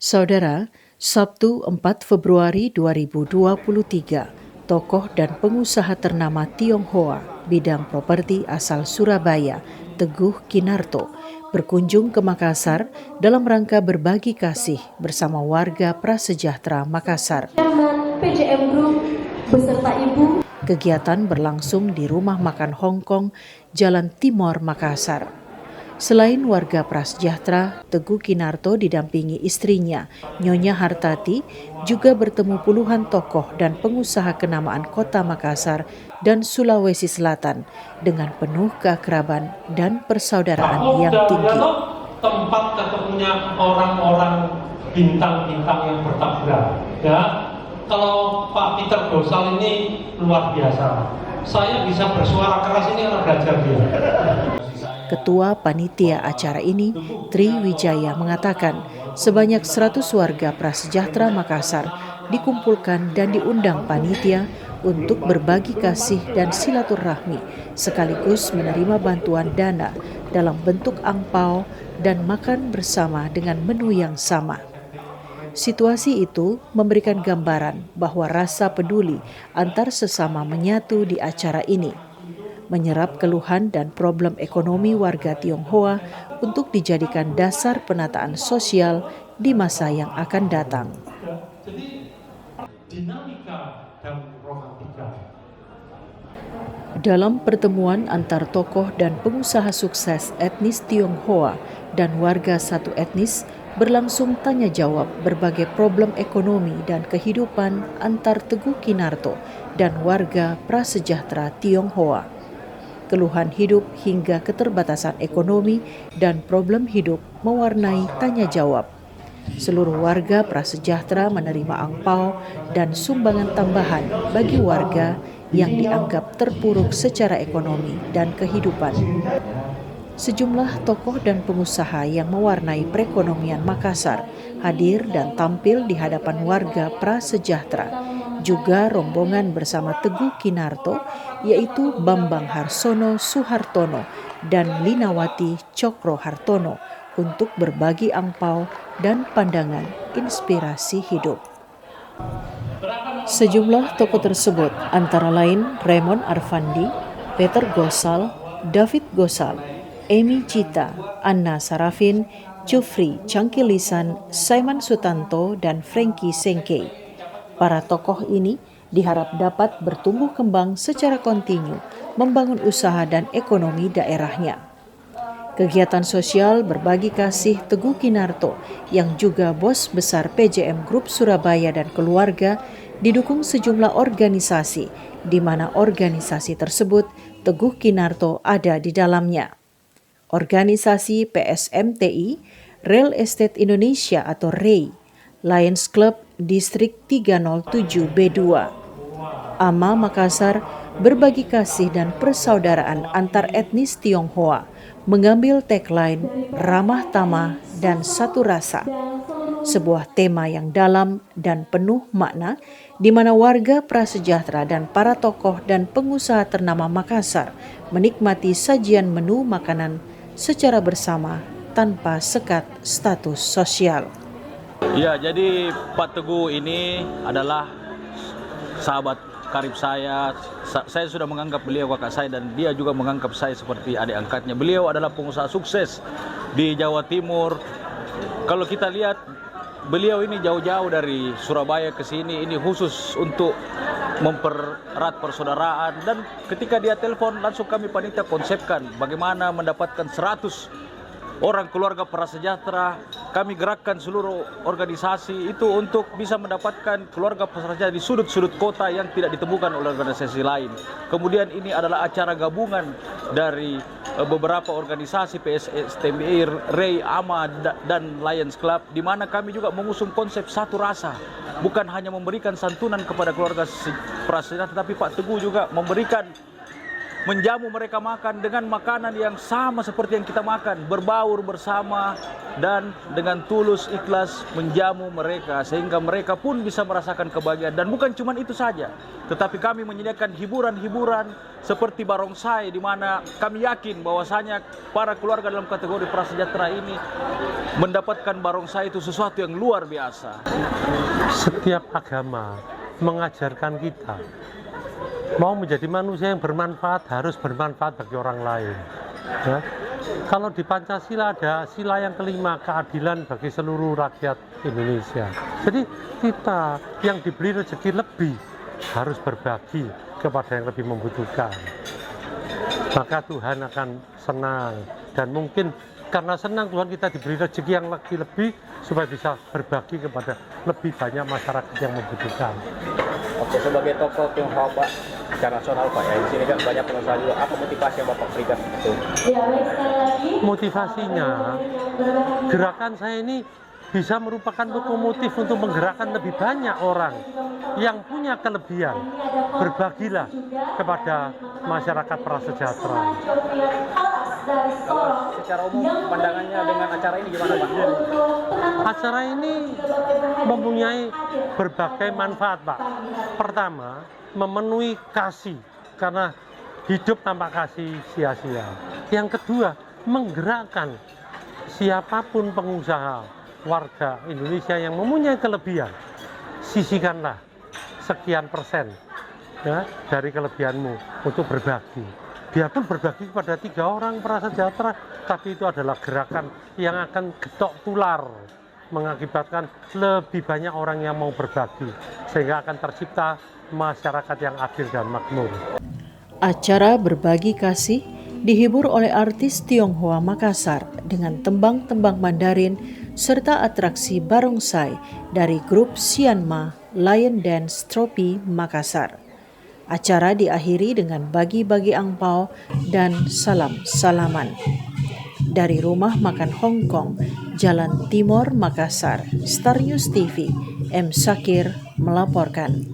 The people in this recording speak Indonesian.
Saudara, Sabtu 4 Februari 2023, tokoh dan pengusaha ternama Tionghoa bidang properti asal Surabaya, Teguh Kinarto, berkunjung ke Makassar dalam rangka berbagi kasih bersama warga Prasejahtera Makassar. PJM Group beserta Ibu. Kegiatan berlangsung di Rumah Makan Hong Kong, Jalan Timor, Makassar. Selain warga Prasejahtera, Teguh Kinarto didampingi istrinya, Nyonya Hartati, juga bertemu puluhan tokoh dan pengusaha kenamaan Kota Makassar dan Sulawesi Selatan dengan penuh keakraban dan persaudaraan yang tinggi. Tempat ketemunya orang-orang bintang-bintang yang bertaburan. Ya, kalau Pak Peter Gosal ini luar biasa. Saya bisa bersuara keras ini karena belajar dia. Ketua panitia acara ini, Tri Wijaya, mengatakan sebanyak 100 warga Prasejahtera Makassar dikumpulkan dan diundang panitia untuk berbagi kasih dan silaturahmi sekaligus menerima bantuan dana dalam bentuk angpau dan makan bersama dengan menu yang sama. Situasi itu memberikan gambaran bahwa rasa peduli antar sesama menyatu di acara ini, menyerap keluhan dan problem ekonomi warga Tionghoa untuk dijadikan dasar penataan sosial di masa yang akan datang. Dalam pertemuan antar tokoh dan pengusaha sukses etnis Tionghoa dan warga satu etnis, berlangsung tanya jawab berbagai problem ekonomi dan kehidupan antar Teguh Kinarto dan warga Prasejahtera Tionghoa. Keluhan hidup hingga keterbatasan ekonomi dan problem hidup mewarnai tanya jawab. Seluruh warga Prasejahtera menerima angpau dan sumbangan tambahan bagi warga yang dianggap terpuruk secara ekonomi dan kehidupan. Sejumlah tokoh dan pengusaha yang mewarnai perekonomian Makassar hadir dan tampil di hadapan warga Prasejahtera. Juga rombongan bersama Teguh Kinarto, yaitu Bambang Harsono Suhartono dan Linawati Cokro Hartono, untuk berbagi angpau dan pandangan inspirasi hidup. Sejumlah tokoh tersebut antara lain Raymond Arfandi, Peter Gosal, David Gosal, Amy Cita, Anna Sarafin, Jufri Cangkilisan, Simon Sutanto, dan Frankie Sengkei. Para tokoh ini diharap dapat bertumbuh kembang secara kontinu, membangun usaha dan ekonomi daerahnya. Kegiatan sosial berbagi kasih Teguh Kinarto yang juga bos besar PJM Group Surabaya dan keluarga didukung sejumlah organisasi, di mana organisasi tersebut Teguh Kinarto ada di dalamnya. Organisasi PSMTI, Real Estate Indonesia atau REI, Lions Club Distrik 307B2, AMA Makassar, berbagi kasih dan persaudaraan antar etnis Tionghoa, mengambil tagline ramah tamah dan satu rasa. Sebuah tema yang dalam dan penuh makna di mana warga Prasejahtera dan para tokoh dan pengusaha ternama Makassar menikmati sajian menu makanan secara bersama tanpa sekat status sosial. Ya, jadi Pak Teguh ini adalah sahabat karib saya. Saya sudah menganggap beliau kakak saya dan dia juga menganggap saya seperti adik angkatnya. Beliau adalah pengusaha sukses di Jawa Timur. Kalau kita lihat, beliau ini jauh-jauh dari Surabaya ke sini, ini khusus untuk mempererat persaudaraan. Dan ketika dia telepon, langsung kami panitia konsepkan bagaimana mendapatkan 100 orang keluarga Prasejahtera. Kami gerakkan seluruh organisasi itu untuk bisa mendapatkan keluarga Prasejahtera di sudut-sudut kota yang tidak ditemukan oleh organisasi lain. Kemudian ini adalah acara gabungan dari beberapa organisasi PSMTI, REI, AMA, dan Lions Club, di mana kami juga mengusung konsep satu rasa. Bukan hanya memberikan santunan kepada keluarga Prasejahtera, tetapi Pak Teguh juga memberikan menjamu mereka makan dengan makanan yang sama seperti yang kita makan, berbaur bersama dan dengan tulus ikhlas menjamu mereka sehingga mereka pun bisa merasakan kebahagiaan. Dan bukan cuma itu saja, tetapi kami menyediakan hiburan-hiburan seperti barongsai, di mana kami yakin bahwasanya para keluarga dalam kategori prasejahtera ini mendapatkan barongsai itu sesuatu yang luar biasa. Setiap agama mengajarkan kita mau menjadi manusia yang bermanfaat harus bermanfaat bagi orang lain. Ya. Kalau di Pancasila ada sila yang kelima, keadilan bagi seluruh rakyat Indonesia. Jadi kita yang diberi rezeki lebih harus berbagi kepada yang lebih membutuhkan. Maka Tuhan akan senang, dan mungkin karena senang Tuhan kita diberi rezeki yang lebih supaya bisa berbagi kepada lebih banyak masyarakat yang membutuhkan. Oke, sebagai tokoh Tionghoa Pak secara nasional Pak ya, di sini kan banyak pengusaha juga. Apa motivasi yang Bapak berikan itu? Ya, baik, sekali lagi. Motivasinya, gerakan saya ini bisa merupakan lokomotif untuk menggerakkan lebih banyak orang yang punya kelebihan. Berbagilah kepada masyarakat prasejahtera. Kalau secara umum pandangannya dengan acara ini gimana Pak? Acara ini mempunyai berbagai manfaat Pak. Pertama, memenuhi kasih, karena hidup tanpa kasih sia-sia. Yang kedua, menggerakkan siapapun pengusaha warga Indonesia yang mempunyai kelebihan, sisihkanlah sekian persen ya, dari kelebihanmu untuk berbagi. Biarpun berbagi kepada 3 orang prasejahtera, tapi itu adalah gerakan yang akan getok tular, mengakibatkan lebih banyak orang yang mau berbagi, sehingga akan tercipta masyarakat yang adil dan makmur. Acara berbagi kasih dihibur oleh artis Tionghoa Makassar dengan tembang-tembang Mandarin serta atraksi barongsai dari grup Sianma Lion Dance Trophy Makassar. Acara diakhiri dengan bagi-bagi angpau dan salam-salaman. Dari Rumah Makan Hong Kong, Jalan Timur, Makassar, Star News TV, M. Sakir melaporkan.